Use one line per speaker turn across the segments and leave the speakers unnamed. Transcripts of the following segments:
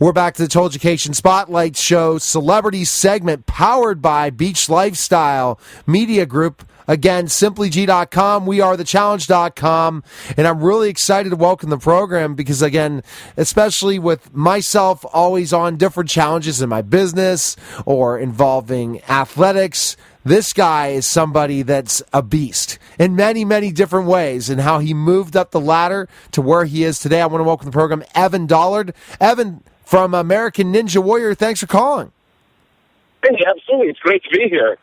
We're back to the Told-You-Cation Spotlight Show celebrity segment powered by Beach Lifestyle Media Group. Again, simplyg.com, wearethechallenge.com, and I'm really excited to welcome the program because, again, especially with myself always on different challenges in my business or involving athletics, this guy is somebody that's a beast in many, many different ways, and how he moved up the ladder to where he is today. I want to welcome to the program Evan Dollard. Evan from American Ninja Warrior, thanks for calling.
Hey, absolutely. It's great to be here.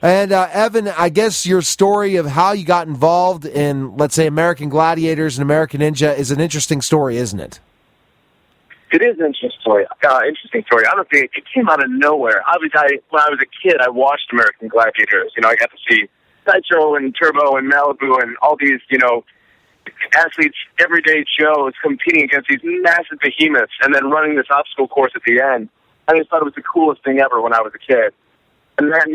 And Evan, I guess your story of how you got involved in, let's say, American Gladiators and American Ninja is an interesting story, isn't it?
It is an interesting story. Honestly, it came out of nowhere. Obviously, when I was a kid, I watched American Gladiators. I got to see Nitro and Turbo and Malibu and all these, athletes, everyday Joes competing against these massive behemoths and then running this obstacle course at the end. I just thought it was the coolest thing ever when I was a kid. And then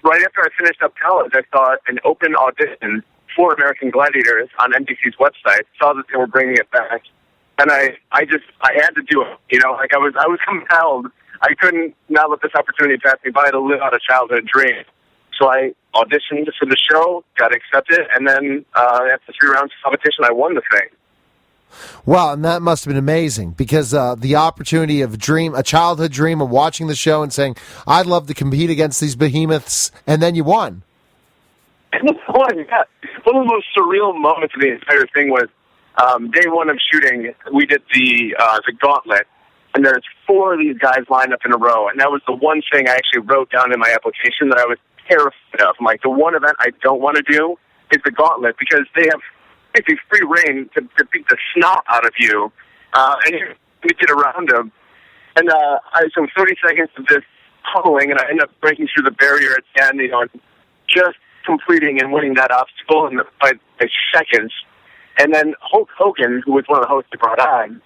right after I finished up college, I saw an open audition for American Gladiators on NBC's website, saw that they were bringing it back. And I had to do it. I was compelled. I couldn't not let this opportunity pass me by to live out a childhood dream. So I auditioned for the show, got accepted, and then after 3 rounds of competition, I won the thing.
Wow, and that must have been amazing because the opportunity of a childhood dream of watching the show and saying, I'd love to compete against these behemoths, and then you won.
And one of the most surreal moments of the entire thing was day one of shooting, we did the gauntlet, and there's 4 of these guys lined up in a row, and that was the one thing I actually wrote down in my application that I was terrified of. I'm like, the one event I don't want to do is the gauntlet because they have basically free reign to beat the snot out of you, and you get around them. And so 30 seconds of this pummeling, and I end up breaking through the barrier at the end, just completing and winning that obstacle by seconds. And then Hulk Hogan, who was one of the hosts they brought on,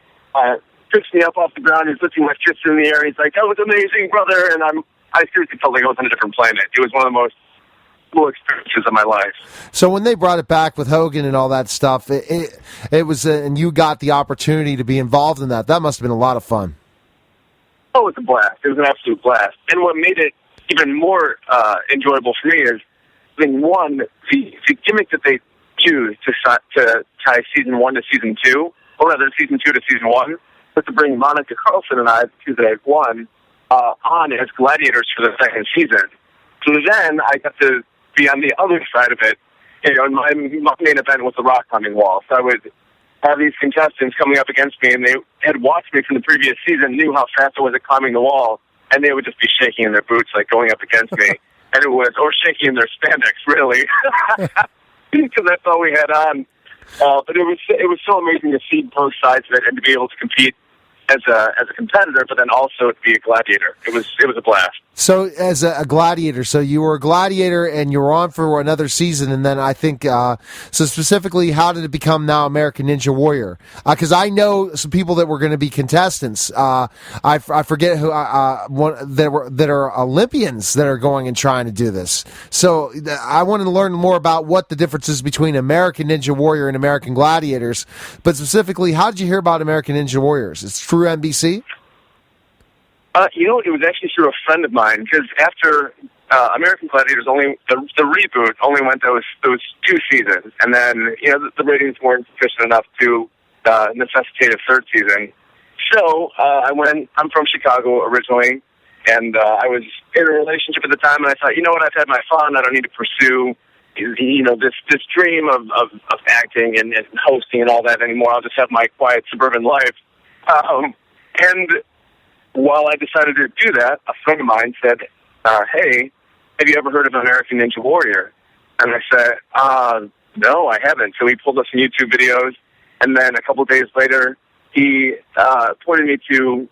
picks me up off the ground. He's lifting my fists in the air. He's like, that was amazing, brother. And I seriously felt like I was on a different planet. It was one of the most cool experiences of my life.
So when they brought it back with Hogan and all that stuff, it was, and you got the opportunity to be involved in that. That must have been a lot of fun.
Oh, it was a blast. It was an absolute blast. And what made it even more enjoyable for me is, one, the gimmick that they choose to tie season 1 to season 2, or rather season 2 to season 1, was to bring Monica Carlson and I, the 2 that I've won, on as gladiators for the second season. So then I got to be on the other side of it. And my main event was the rock climbing wall. So I would have these contestants coming up against me, and they had watched me from the previous season, knew how fast I was at climbing the wall, and they would just be shaking in their boots, like going up against me. And or shaking in their spandex, really, because that's all we had on. But it was so amazing to see both sides of it and to be able to compete as a competitor, but then also to be a gladiator. It was a blast.
So as a gladiator, so you were a gladiator and you were on for another season, and then I think, so specifically, how did it become now American Ninja Warrior? Because I know some people that were going to be contestants. I forget who that are Olympians that are going and trying to do this. So I wanted to learn more about what the difference is between American Ninja Warrior and American Gladiators, but specifically, how did you hear about American Ninja Warriors? It's through NBC?
It was actually through a friend of mine, because after American Gladiators, the reboot only went those 2 seasons, and then the ratings weren't sufficient enough to necessitate a 3rd season. So I'm from Chicago originally, and I was in a relationship at the time, and I thought, I've had my fun. I don't need to pursue this dream of acting and hosting and all that anymore. I'll just have my quiet suburban life. And while I decided to do that, a friend of mine said, hey, have you ever heard of American Ninja Warrior? And I said, no, I haven't. So he pulled up some YouTube videos, and then a couple days later, he pointed me to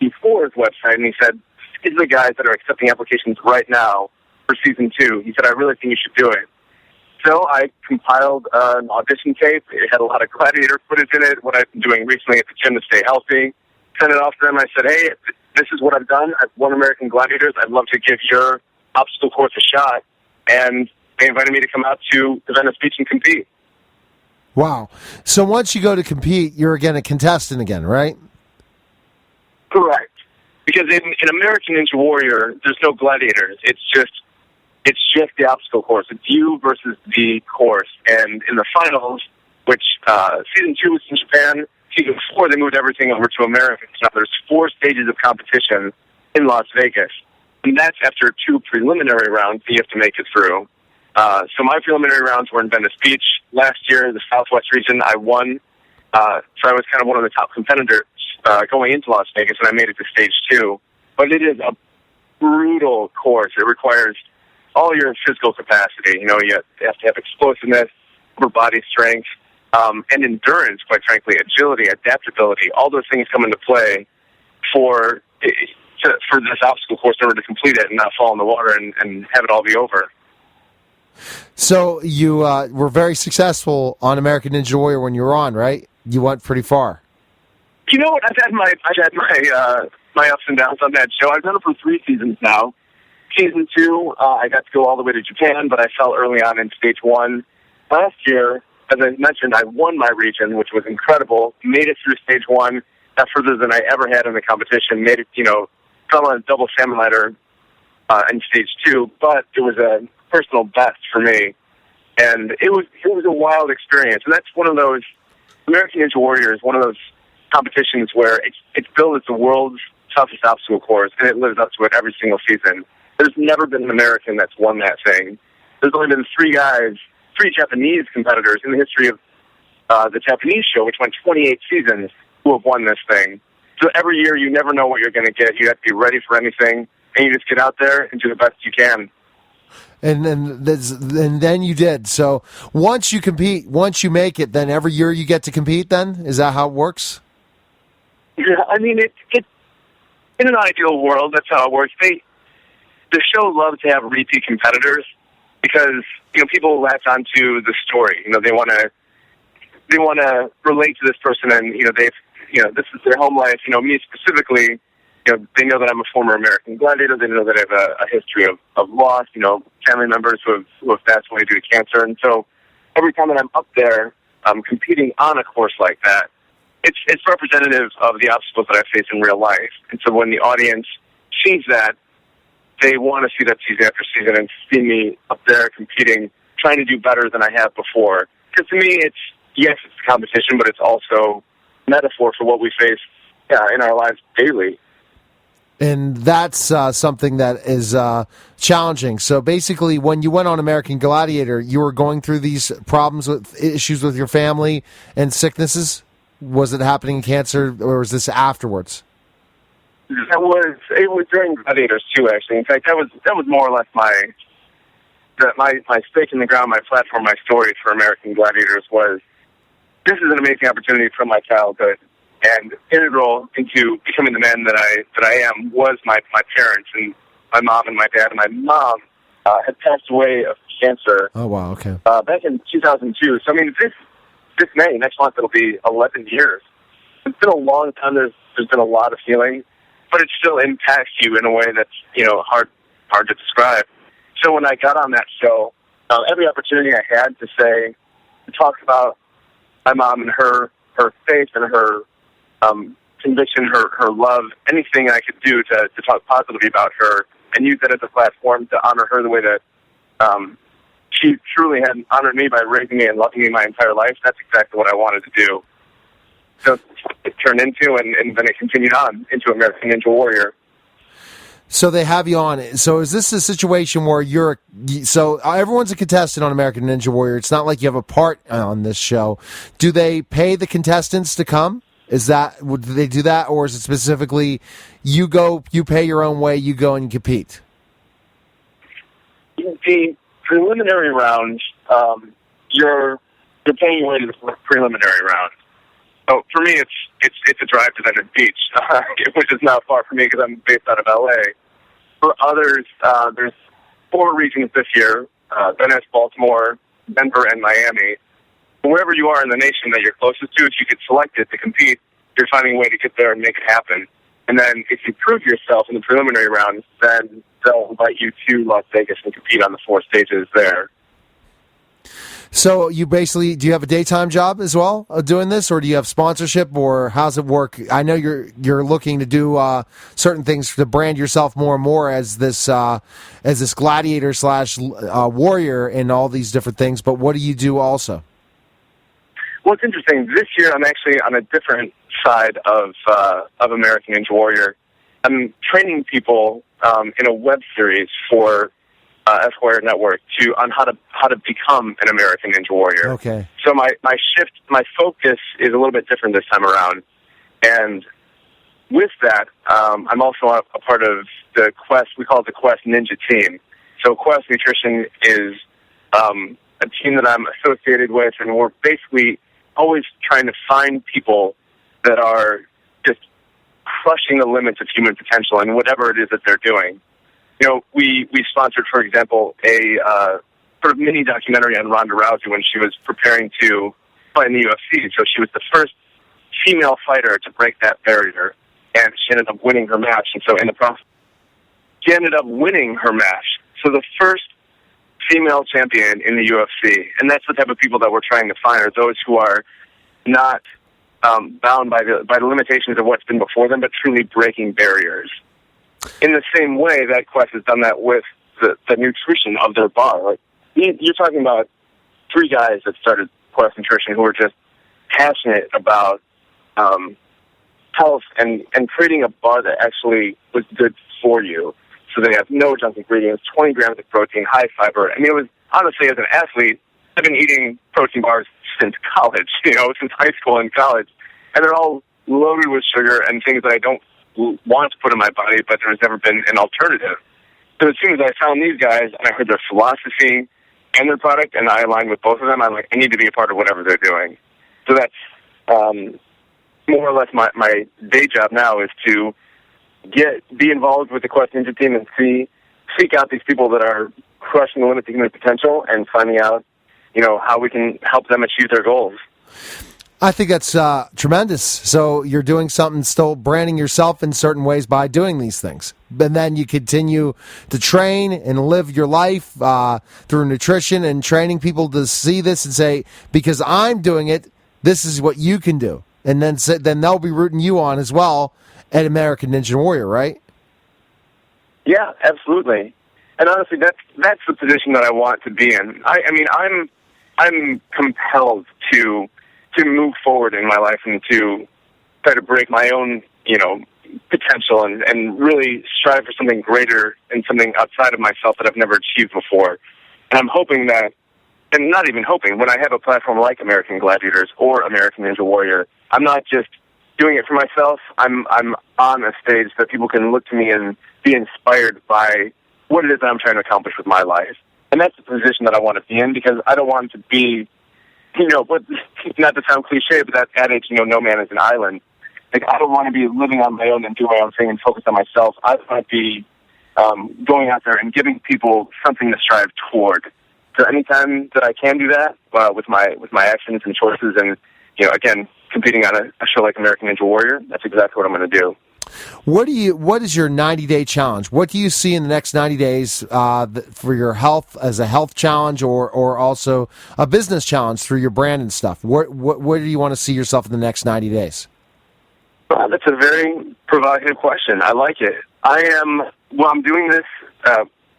E4's website, and he said, these are the guys that are accepting applications right now for Season 2. He said, I really think you should do it. So I compiled an audition tape. It had a lot of gladiator footage in it, what I've been doing recently at the gym to stay healthy. Sent it off to them. I said, hey, this is what I've done. I've won American Gladiators. I'd love to give your obstacle course a shot. And they invited me to come out to Venice Beach and compete.
Wow. So once you go to compete, you're again a contestant again, right?
Correct. Because in American Ninja Warrior, there's no gladiators. It's just the obstacle course. It's you versus the course. And in the finals, which season 2 was in Japan, season 4 they moved everything over to America. So there's 4 stages of competition in Las Vegas. And that's after 2 preliminary rounds that you have to make it through. So my preliminary rounds were in Venice Beach. Last year, the Southwest region, I won. So I was kind of one of the top competitors going into Las Vegas, and I made it to stage 2. But it is a brutal course. It requires all your physical capacity. You know, you have to have explosiveness, upper body strength, and endurance, quite frankly, agility, adaptability. All those things come into play for this obstacle course in order to complete it and not fall in the water and have it all be over.
So you were very successful on American Ninja Warrior when you were on, right? You went pretty far.
You know what? I've had my ups and downs on that show. I've done it for 3 seasons now. Season 2, I got to go all the way to Japan, but I fell early on in stage 1. Last year, as I mentioned, I won my region, which was incredible. Made it through stage 1, not further than I ever had in the competition. Made it, fell on a double salmon ladder in stage 2, but it was a personal best for me, and it was a wild experience. And that's one of those American Ninja Warrior is one of those competitions where it's billed as the world's toughest obstacle course, and it lives up to it every single season. There's never been an American that's won that thing. There's only been 3 Japanese competitors in the history of the Japanese show, which went 28 seasons, who have won this thing. So every year, you never know what you're going to get. You have to be ready for anything, and you just get out there and do the best you can.
And then you did. So once you compete, once you make it, then every year you get to compete then? Is that how it works?
Yeah, I mean, it in an ideal world, that's how it works. The show loves to have repeat competitors because, people latch onto the story. They want to relate to this person, and, this is their home life. Me specifically, they know that I'm a former American Gladiator. They know that I have a history of loss, family members who have passed away due to cancer. And so every time that I'm up there competing on a course like that, it's representative of the obstacles that I face in real life. And so when the audience sees that, they want to see that season after season and see me up there competing, trying to do better than I have before. Because to me, it's a competition, but it's also metaphor for what we face in our lives daily.
And that's something that is challenging. So basically, when you went on American Gladiator, you were going through these problems with issues with your family and sicknesses? Was it happening in cancer, or was this afterwards?
It was during Gladiators too, actually. In fact, that was more or less my stake in the ground, my platform, my story for American Gladiators was this is an amazing opportunity from my childhood. And integral into becoming the man that I am was my parents and my mom and my dad. And my mom had passed away of cancer.
Oh wow! Okay.
Back in 2002. So I mean, this May, next month, it'll be 11 years. It's been a long time. There's been a lot of healing, but it still impacts you in a way that's hard to describe. So when I got on that show, every opportunity I had to talk about my mom and her faith and her conviction, her love, anything I could do to talk positively about her and use that as a platform to honor her the way that she truly had honored me by raising me and loving me my entire life. That's exactly what I wanted to do. So it turned into, and then it continued on into American Ninja Warrior.
So they have you on it. So is this a situation where everyone's a contestant on American Ninja Warrior? It's not like you have a part on this show. Do they pay the contestants to come? Would they do that, or is it specifically you pay your own way, you go and compete?
The preliminary round, you're paying your way to the preliminary round. So for me, it's a drive to Venice Beach, which is not far from me because I'm based out of LA. For others, there's 4 regions this year: Venice, Baltimore, Denver, and Miami. Wherever you are in the nation that you're closest to, if you get selected to compete, you're finding a way to get there and make it happen. And then if you prove yourself in the preliminary round, then they'll invite you to Las Vegas and compete on the 4 stages there.
So you basically, do you have a daytime job as well doing this, or do you have sponsorship, or how's it work? I know you're looking to do certain things to brand yourself more and more as this gladiator / warrior and all these different things. But what do you do also?
Well, it's interesting. This year, I'm actually on a different side of American Ninja Warrior. I'm training people in a web series for Esquire Network on how to become an American Ninja Warrior.
Okay.
So my focus is a little bit different this time around, and with that, I'm also a part of the Quest. We call it the Quest Ninja Team. So Quest Nutrition is a team that I'm associated with, and we're basically always trying to find people that are just crushing the limits of human potential in whatever it is that they're doing. You know, we sponsored, for example, a sort of mini documentary on Ronda Rousey when she was preparing to fight in the UFC. So she was the first female fighter to break that barrier, and she ended up winning her match. And so in the process, she ended up winning her match. So the first female champion in the UFC, and that's the type of people that we're trying to find, are those who are not bound by the limitations of what's been before them, but truly breaking barriers. In the same way that Quest has done that with the nutrition of their bar. Like, you're talking about 3 guys that started Quest Nutrition who were just passionate about health and creating a bar that actually was good for you. So they have no junk ingredients, 20 grams of protein, high fiber. I mean, it was, honestly, as an athlete, I've been eating protein bars since college, since high school and college. And they're all loaded with sugar and things that I don't want to put in my body, but there's never been an alternative. So as soon as I found these guys and I heard their philosophy and their product, and I aligned with both of them, I'm like, I need to be a part of whatever they're doing. So that's more or less my day job now, is to be involved with the Quest Ninja team and seek out these people that are crushing the limits of human potential and finding out, how we can help them achieve their goals.
I think that's tremendous. So you're doing something, still branding yourself in certain ways by doing these things. And then you continue to train and live your life through nutrition and training people to see this and say, because I'm doing it, this is what you can do. And then they'll be rooting you on as well at American Ninja Warrior, right?
Yeah, absolutely. And honestly, that's the position that I want to be in. I mean, I'm compelled to move forward in my life and to try to break my own, potential and really strive for something greater and something outside of myself that I've never achieved before. And I'm hoping that, and not even hoping, when I have a platform like American Gladiators or American Ninja Warrior, I'm not just doing it for myself. I'm on a stage that people can look to me and be inspired by what it is that I'm trying to accomplish with my life. And that's the position that I want to be in, because I don't want to be, but not to sound cliche, but that adage, no man is an island. Like, I don't want to be living on my own and doing my own thing and focus on myself. I want to be going out there and giving people something to strive toward. So anytime that I can do that with my actions and choices, and again, competing on a show like American Ninja Warrior, that's exactly what I'm going to do.
What is your 90-day challenge? What do you see in the next 90 days for your health, as a health challenge, or also a business challenge through your brand and stuff? Where do you want to see yourself in the next 90 days?
That's a very provocative question. I like it. I'm doing this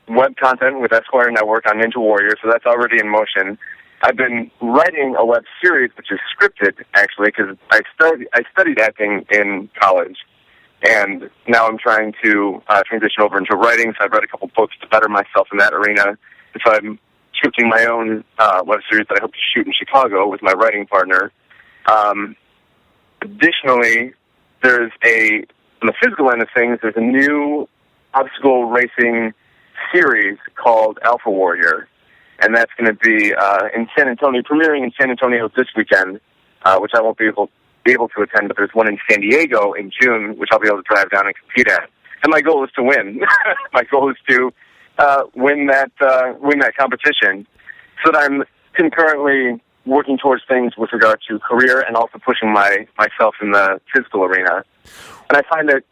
web content with Esquire Network on Ninja Warrior, so that's already in motion. I've been writing a web series, which is scripted, actually, because I studied acting in college. And now I'm trying to transition over into writing, so I've read a couple books to better myself in that arena. And so I'm scripting my own web series that I hope to shoot in Chicago with my writing partner. Additionally, on the physical end of things, there's a new obstacle racing series called Alpha Warrior. And that's going to be in San Antonio, premiering in San Antonio this weekend, which I won't be able to attend, but there's one in San Diego in June, which I'll be able to drive down and compete at. And my goal is to win. My goal is to win that competition, so that I'm concurrently working towards things with regard to career and also pushing myself in the physical arena. And I find that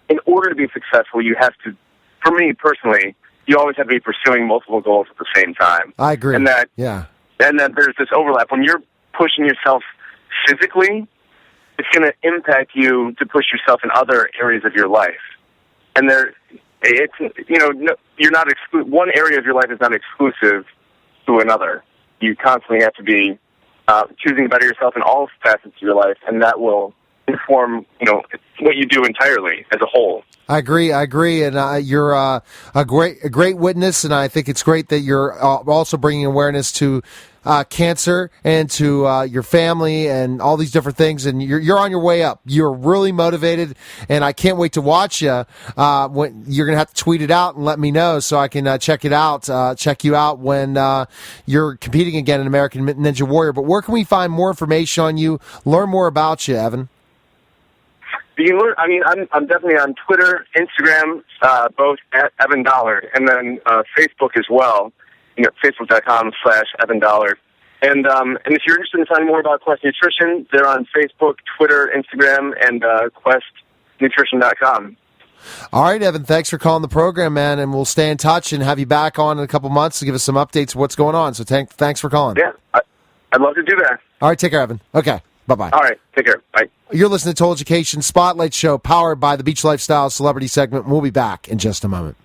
in order to be successful, you have to, for me personally, you always have to be pursuing multiple goals at the same time.
I agree.
And that,
yeah.
and that there's this overlap. When you're pushing yourself physically, it's going to impact you to push yourself in other areas of your life. And you're not one area of your life is not exclusive to another. You constantly have to be choosing to better yourself in all facets of your life, and that will inform, what you do entirely as a whole.
I agree, and you're a great witness, and I think it's great that you're also bringing awareness to cancer and to your family and all these different things, and you're on your way up. You're really motivated, and I can't wait to watch you. When you're going to have to tweet it out and let me know so I can check you out when you're competing again in American Ninja Warrior. But where can we find more information on you, learn more about you, Evan?
You can learn, I'm definitely on Twitter, Instagram, both at Evan Dollard, and then Facebook as well. Facebook.com/Evan Dollard. And if you're interested in finding more about Quest Nutrition, they're on Facebook, Twitter, Instagram, and QuestNutrition.com.
All right, Evan, thanks for calling the program, man, and we'll stay in touch and have you back on in a couple months to give us some updates of what's going on. So thanks for calling.
Yeah, I'd love to do that.
All right, take care, Evan. Okay, bye-bye.
All right, take care. Bye.
You're listening to Total Education Spotlight Show, powered by the Beach Lifestyle Celebrity segment. We'll be back in just a moment.